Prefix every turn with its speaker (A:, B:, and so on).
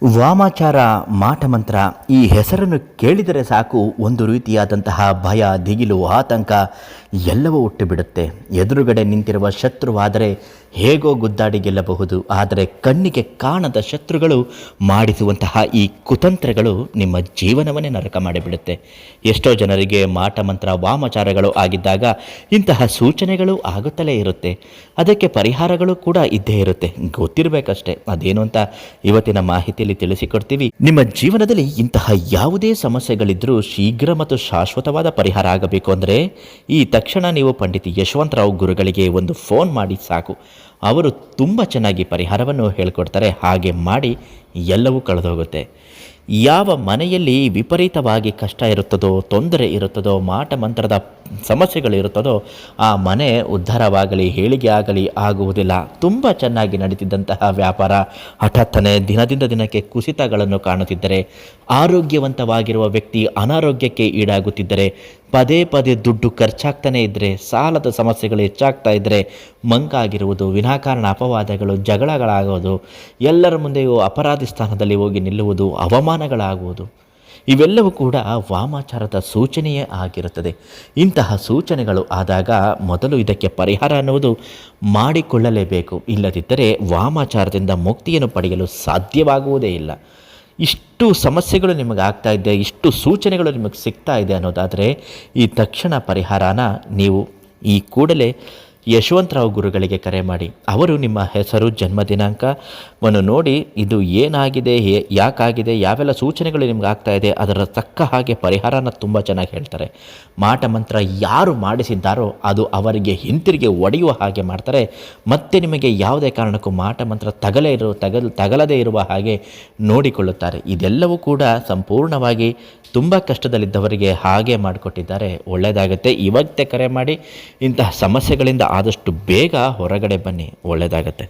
A: ವಾಮಾಚಾರ ಮಾಟಮಂತ್ರ ಈ ಹೆಸರನ್ನು ಕೇಳಿದರೆ ಸಾಕು ಒಂದು ರೀತಿಯಾದಂತಹ ಭಯ, ದಿಗಿಲು, ಆತಂಕ ಎಲ್ಲವೂ ಹುಟ್ಟುಬಿಡುತ್ತೆ. ಎದುರುಗಡೆ ನಿಂತಿರುವ ಶತ್ರುವಾದರೆ ಹೇಗೋ ಗುದ್ದಾಡಿ ಗೆಲ್ಲಬಹುದು. ಆದರೆ ಕಣ್ಣಿಗೆ ಕಾಣದ ಶತ್ರುಗಳು ಮಾಡಿಸುವಂತಹ ಈ ಕುತಂತ್ರಗಳು ನಿಮ್ಮ ಜೀವನವನ್ನೇ ನರಕ ಮಾಡಿಬಿಡುತ್ತೆ. ಎಷ್ಟೋ ಜನರಿಗೆ ಮಾಟಮಂತ್ರ ವಾಮಾಚಾರಗಳು ಆಗಿದ್ದಾಗ ಇಂತಹ ಸೂಚನೆಗಳು ಆಗುತ್ತಲೇ ಇರುತ್ತೆ. ಅದಕ್ಕೆ ಪರಿಹಾರಗಳು ಕೂಡ ಇದ್ದೇ ಇರುತ್ತೆ, ಗೊತ್ತಿರಬೇಕಷ್ಟೇ. ಅದೇನು ಅಂತ ಇವತ್ತಿನ ಮಾಹಿತಿಯಲ್ಲಿ ತಿಳಿಸಿಕೊಡ್ತೀವಿ. ನಿಮ್ಮ ಜೀವನದಲ್ಲಿ ಇಂತಹ ಯಾವುದೇ ಸಮಸ್ಯೆಗಳಿದ್ರೂ ಶೀಘ್ರ ಮತ್ತು ಶಾಶ್ವತವಾದ ಪರಿಹಾರ ಆಗಬೇಕು ಅಂದರೆ ಈ ತಕ್ಷಣ ನೀವು ಪಂಡಿತ್ ಯಶವಂತರಾವ್ ಗುರುಗಳಿಗೆ ಒಂದು ಫೋನ್ ಮಾಡಿ ಸಾಕು. ಅವರು ತುಂಬ ಚೆನ್ನಾಗಿ ಪರಿಹಾರವನ್ನು ಹೇಳಿಕೊಡ್ತಾರೆ. ಹಾಗೆ ಮಾಡಿ ಎಲ್ಲವೂ ಕಳೆದೋಗುತ್ತೆ. ಯಾವ ಮನೆಯಲ್ಲಿ ವಿಪರೀತವಾಗಿ ಕಷ್ಟ ಇರುತ್ತದೋ, ತೊಂದರೆ ಇರುತ್ತದೋ, ಮಾಟಮಂತ್ರದ ಸಮಸ್ಯೆಗಳಿರುತ್ತದೋ ಆ ಮನೆ ಉದ್ಧಾರವಾಗಲಿ, ಏಳಿಗೆ ಆಗಲಿ ಆಗುವುದಿಲ್ಲ. ತುಂಬ ಚೆನ್ನಾಗಿ ನಡೀತಿದ್ದಂತಹ ವ್ಯಾಪಾರ ಹಠಾತ್ತನೆ ದಿನದಿಂದ ದಿನಕ್ಕೆ ಕುಸಿತಗಳನ್ನು ಕಾಣುತ್ತಿದ್ದರೆ, ಆರೋಗ್ಯವಂತವಾಗಿರುವ ವ್ಯಕ್ತಿ ಅನಾರೋಗ್ಯಕ್ಕೆ ಈಡಾಗುತ್ತಿದ್ದರೆ, ಪದೇ ಪದೇ ದುಡ್ಡು ಖರ್ಚಾಗ್ತಾನೆ ಇದ್ದರೆ, ಸಾಲದ ಸಮಸ್ಯೆಗಳು ಹೆಚ್ಚಾಗ್ತಾ ಇದ್ದರೆ, ಮಂಕಾಗಿರುವುದು, ವಿನಾಕಾರಣ ಅಪವಾದಗಳು, ಜಗಳಗಳಾಗೋದು, ಎಲ್ಲರ ಮುಂದೆಯೂ ಅಪರಾಧಿ ಸ್ಥಾನದಲ್ಲಿ ಹೋಗಿ ನಿಲ್ಲುವುದು, ಅವಮಾನಗಳಾಗುವುದು, ಇವೆಲ್ಲವೂ ಕೂಡ ವಾಮಾಚಾರದ ಸೂಚನೆಯೇ ಆಗಿರುತ್ತದೆ. ಇಂತಹ ಸೂಚನೆಗಳು ಆದಾಗ ಮೊದಲು ಇದಕ್ಕೆ ಪರಿಹಾರ ಅನ್ನುವುದು ಮಾಡಿಕೊಳ್ಳಲೇಬೇಕು. ಇಲ್ಲದಿದ್ದರೆ ವಾಮಾಚಾರದಿಂದ ಮುಕ್ತಿಯನ್ನು ಪಡೆಯಲು ಸಾಧ್ಯವಾಗುವುದೇ ಇಲ್ಲ. ಇಷ್ಟು ಸಮಸ್ಯೆಗಳು ನಿಮಗೆ ಆಗ್ತಾ ಇದೆ, ಇಷ್ಟು ಸೂಚನೆಗಳು ನಿಮಗೆ ಸಿಗ್ತಾ ಇದೆ ಅನ್ನೋದಾದರೆ ಈ ತಕ್ಷಣ ಪರಿಹಾರನ ನೀವು ಈ ಕೂಡಲೇ ಯಶವಂತರಾವ್ ಗುರುಗಳಿಗೆ ಕರೆ ಮಾಡಿ. ಅವರು ನಿಮ್ಮ ಹೆಸರು, ಜನ್ಮ ದಿನಾಂಕವನ್ನು ನೋಡಿ ಇದು ಏನಾಗಿದೆ, ಯಾಕಾಗಿದೆ, ಯಾವೆಲ್ಲ ಸೂಚನೆಗಳು ನಿಮ್ಗೆ ಆಗ್ತಾ ಇದೆ ಅದರ ತಕ್ಕ ಹಾಗೆ ಪರಿಹಾರನ ತುಂಬ ಚೆನ್ನಾಗಿ ಹೇಳ್ತಾರೆ. ಮಾಟಮಂತ್ರ ಯಾರು ಮಾಡಿಸಿದ್ದಾರೋ ಅದು ಅವರಿಗೆ ಹಿಂತಿರುಗಿ ಒಡೆಯುವ ಹಾಗೆ ಮಾಡ್ತಾರೆ. ಮತ್ತೆ ನಿಮಗೆ ಯಾವುದೇ ಕಾರಣಕ್ಕೂ ಮಾಟಮಂತ್ರ ತಗಲದೇ ಇರುವ ಹಾಗೆ ನೋಡಿಕೊಳ್ಳುತ್ತಾರೆ. ಇದೆಲ್ಲವೂ ಕೂಡ ಸಂಪೂರ್ಣವಾಗಿ ತುಂಬ ಕಷ್ಟದಲ್ಲಿದ್ದವರಿಗೆ ಹಾಗೆ ಮಾಡಿಕೊಟ್ಟಿದ್ದಾರೆ. ಒಳ್ಳೆಯದಾಗುತ್ತೆ. ಇವತ್ತೇ ಕರೆ ಮಾಡಿ ಇಂತಹ ಸಮಸ್ಯೆಗಳಿಂದ ಆದಷ್ಟು ಬೇಗ ಹೊರಗಡೆ ಬನ್ನಿ. ಒಳ್ಳೆಯದಾಗತ್ತೆ.